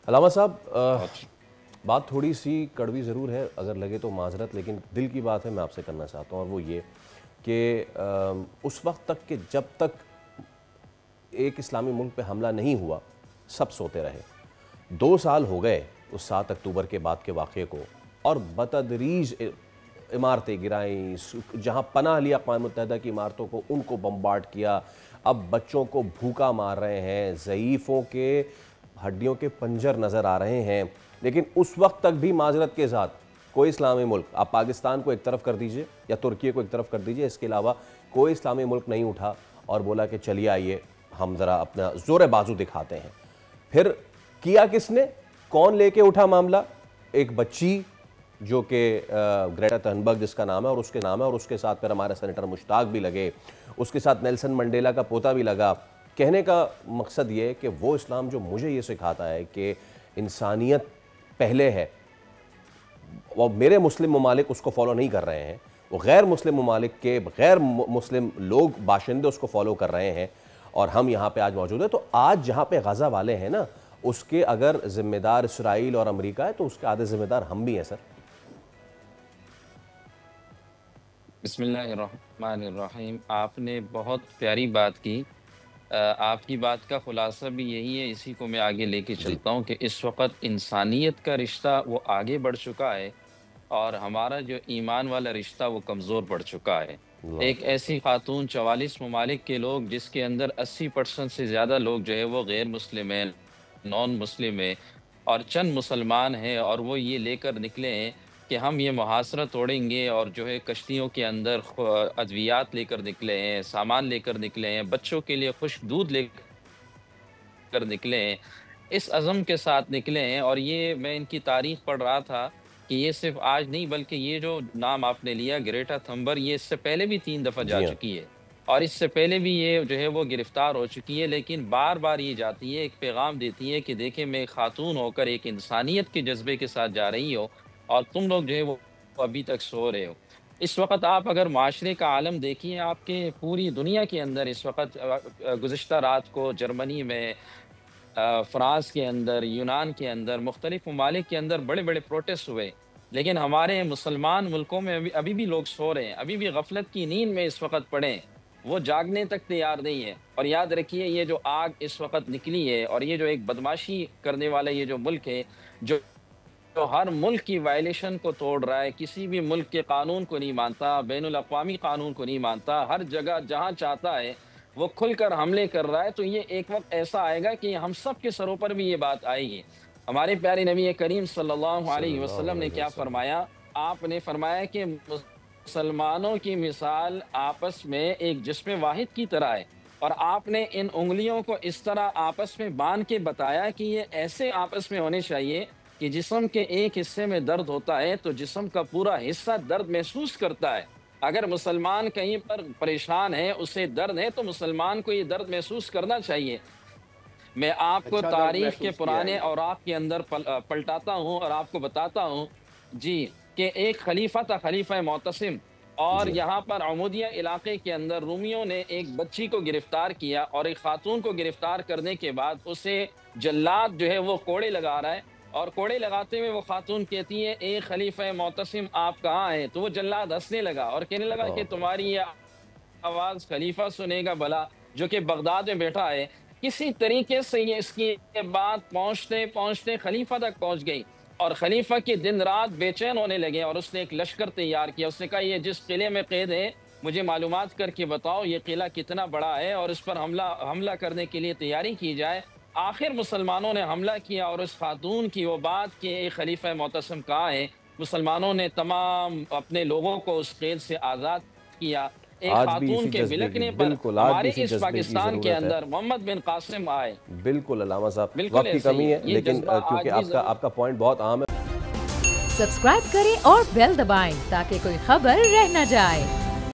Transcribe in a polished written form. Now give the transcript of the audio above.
علامہ صاحب بات تھوڑی سی کڑوی ضرور ہے، اگر لگے تو معذرت، لیکن دل کی بات ہے، میں آپ سے کرنا چاہتا ہوں، اور وہ یہ کہ اس وقت تک کہ جب تک ایک اسلامی ملک پہ حملہ نہیں ہوا سب سوتے رہے. 2 سال ہو گئے اس 7 اکتوبر کے بعد کے واقعے کو، اور بتدریج عمارتیں گرائیں، جہاں پناہ لیا اقوام متحدہ کی عمارتوں کو ان کو بمبارڈ کیا. اب بچوں کو بھوکا مار رہے ہیں، ضعیفوں کے ہڈیوں کے پنجر نظر آ رہے ہیں. لیکن اس وقت تک بھی معذرت کے ساتھ کوئی اسلامی ملک، آپ پاکستان کو ایک طرف کر دیجئے یا ترکیے کو ایک طرف کر دیجئے، اس کے علاوہ کوئی اسلامی ملک نہیں اٹھا اور بولا کہ چلیے آئیے ہم ذرا اپنا زور بازو دکھاتے ہیں. پھر کیا کس نے؟ کون لے کے اٹھا معاملہ؟ ایک بچی جو کہ گریٹا تھنبرگ جس کا نام ہے اور اس کے نام ہے، اور اس کے ساتھ پھر ہمارے سینیٹر مشتاق بھی لگے، اس کے ساتھ نیلسن منڈیلا کا پوتا بھی لگا. کہنے کا مقصد یہ کہ وہ اسلام جو مجھے یہ سکھاتا ہے کہ انسانیت پہلے ہے، وہ میرے مسلم ممالک اس کو فالو نہیں کر رہے ہیں، وہ غیر مسلم ممالک کے غیر مسلم لوگ باشندے اس کو فالو کر رہے ہیں، اور ہم یہاں پہ آج موجود ہیں. تو آج جہاں پہ غزہ والے ہیں نا، اس کے اگر ذمہ دار اسرائیل اور امریکہ ہے تو اس کے آدھے ذمہ دار ہم بھی ہیں سر. بسم اللہ الرحمن الرحیم. آپ نے بہت پیاری بات کی. آپ کی بات کا خلاصہ بھی یہی ہے، اسی کو میں آگے لے کے چلتا ہوں کہ اس وقت انسانیت کا رشتہ وہ آگے بڑھ چکا ہے، اور ہمارا جو ایمان والا رشتہ وہ کمزور پڑ چکا ہے. ایک ایسی خاتون 44 ممالک کے لوگ، جس کے اندر 80% سے زیادہ لوگ جو ہے وہ غیر مسلم ہیں، نان مسلم ہیں، اور چند مسلمان ہیں، اور وہ یہ لے کر نکلے ہیں کہ ہم یہ محاصرہ توڑیں گے، اور جو ہے کشتیوں کے اندر ادویات لے کر نکلے ہیں، سامان لے کر نکلے ہیں، بچوں کے لیے خشک دودھ لے کر نکلے ہیں، اس عزم کے ساتھ نکلے ہیں. اور یہ میں ان کی تاریخ پڑھ رہا تھا کہ یہ صرف آج نہیں، بلکہ یہ جو نام آپ نے لیا گریٹا تھنبرگ، یہ اس سے پہلے بھی 3 دفعہ جا چکی ہے، اور اس سے پہلے بھی یہ جو ہے وہ گرفتار ہو چکی ہے. لیکن بار بار یہ جاتی ہے، ایک پیغام دیتی ہے کہ دیکھیں میں خاتون ہو کر ایک انسانیت کے جذبے کے ساتھ جا رہی ہو، اور تم لوگ جو ہے وہ ابھی تک سو رہے ہو. اس وقت آپ اگر معاشرے کا عالم دیکھیے، آپ کے پوری دنیا کے اندر اس وقت گزشتہ رات کو جرمنی میں، فرانس کے اندر، یونان کے اندر، مختلف ممالک کے اندر بڑے بڑے پروٹیسٹ ہوئے. لیکن ہمارے مسلمان ملکوں میں ابھی بھی لوگ سو رہے ہیں، ابھی بھی غفلت کی نیند میں اس وقت پڑے ہیں، وہ جاگنے تک تیار نہیں ہے. اور یاد رکھیے، یہ جو آگ اس وقت نکلی ہے، اور یہ جو ایک بدماشی کرنے والا یہ جو ملک ہے، جو ہر ملک کی وائلیشن کو توڑ رہا ہے، کسی بھی ملک کے قانون کو نہیں مانتا، بین الاقوامی قانون کو نہیں مانتا، ہر جگہ جہاں چاہتا ہے وہ کھل کر حملے کر رہا ہے، تو یہ ایک وقت ایسا آئے گا کہ ہم سب کے سروں پر بھی یہ بات آئے گی. ہمارے پیارے نبی کریم صلی اللہ علیہ وسلم نے کیا فرمایا؟ آپ نے فرمایا کہ مسلمانوں کی مثال آپس میں ایک جسم واحد کی طرح ہے، اور آپ نے ان انگلیوں کو اس طرح آپس میں باندھ کے بتایا کہ یہ ایسے آپس میں ہونے چاہیے کہ جسم کے ایک حصے میں درد ہوتا ہے تو جسم کا پورا حصہ درد محسوس کرتا ہے. اگر مسلمان کہیں پر پریشان ہے، اسے درد ہے، تو مسلمان کو یہ درد محسوس کرنا چاہیے. میں آپ کو تاریخ کے پرانے اوراق کے اندر پلٹاتا ہوں اور آپ کو بتاتا ہوں جی کہ ایک خلیفہ تھا، خلیفہ معتصم، اور یہاں پر عمودیہ علاقے کے اندر رومیوں نے ایک بچی کو گرفتار کیا، اور ایک خاتون کو گرفتار کرنے کے بعد اسے جلاد جو ہے وہ کوڑے لگا رہا ہے، اور کوڑے لگاتے ہوئے وہ خاتون کہتی ہے اے خلیفہ معتصم آپ کہاں ہیں؟ تو وہ جلاد ہنسنے لگا اور کہنے لگا کہ تمہاری یہ آواز خلیفہ سنے گا بھلا جو کہ بغداد میں بیٹھا ہے. کسی طریقے سے یہ اس کی بات پہنچتے پہنچتے خلیفہ تک پہنچ گئی، اور خلیفہ کے دن رات بے چین ہونے لگے، اور اس نے ایک لشکر تیار کیا. اس نے کہا یہ جس قلعے میں قید ہے مجھے معلومات کر کے بتاؤ یہ قلعہ کتنا بڑا ہے، اور اس پر حملہ کرنے کے لیے تیاری کی جائے. آخر مسلمانوں نے حملہ کیا، اور اس خاتون کی وہ بات کہ ایک خلیفہ معتصم کہاں ہے، مسلمانوں نے تمام اپنے لوگوں کو اس قید سے آزاد کیا. ایک خاتون کے بلکنے پر ہمارے اس پاکستان کے اندر محمد بن قاسم آئے. بالکل علامہ صاحب، وقت کی کمی ہے، لیکن کیونکہ آپ کا پوائنٹ بہت عام ہے. سبسکرائب کریں اور بیل دبائیں تاکہ کوئی خبر رہ نہ جائے.